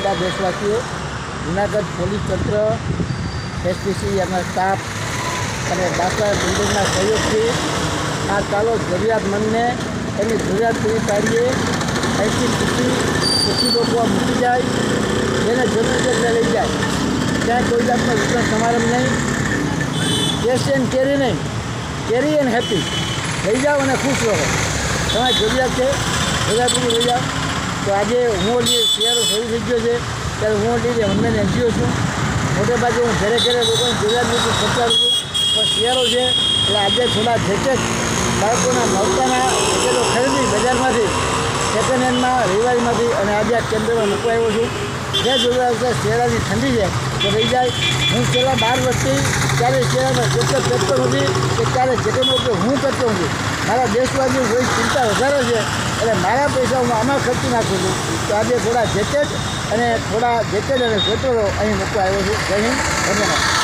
બધા દેશવાસીઓ જૂનાગઢ પોલીસ તંત્ર, એસપીસી, એમના સ્ટાફ અને દાસરા બિલ્ડિંગના સહયોગથી આ ચાલો જરૂરિયાતમંદને એની જરૂરિયાત પૂરી પાડીએ. અહીંથી સુખી લોકો મૂકી જાય, જેને જરૂર છે તે લઈ જાય. ત્યાં કોઈ જાતનો વિતરણ સમારંભ નહીં, કેશ એન્ડ કેરી નહીં, કેરી એન્ડ હેપી. લઈ જાઓ અને ખુશ રહો. તમારી જરૂરિયાત છે, જરૂરિયાત પૂરી લઈ જાઓ. તો આજે હું શિયાળો શરૂ થઈ ગયો છે ત્યારે હું ઓનલાઈન એનજીઓ છું. મોટે ભાગે હું ઘરે ઘરે લોકોની જરૂરિયાત મુજબ પહોંચાડું છું. પણ શિયાળો છે એટલે આજે થોડા જેકેટ બાળકોના નવતાના જેકેટો ખરીદી બજારમાંથી, સેકન્ડ હેન્ડમાં, રવિવારીમાંથી અને આજે આ કેન્દ્રમાં મૂકવા આવ્યો છું. જે જરૂરિયાત છે, શિયાળાની ઠંડી છે તો રહી જાય. હું છેલ્લા 12 વર્ષથી ક્યારે શિયાળામાં જેકેટ પહેરતો નથી કે ક્યારે જેકેટનો ઉપયોગ હું કરતો નથી. મારા દેશવાસીઓ થોડી ચિંતા વધારે છે એટલે મારા પૈસા હું આમાં ખર્ચી નાખું છું. તો આજે થોડા જેકેટ અને સ્વેટરો અહીં મૂકવા આવ્યો છું. જય હિન્દ, ધન્યવાદ.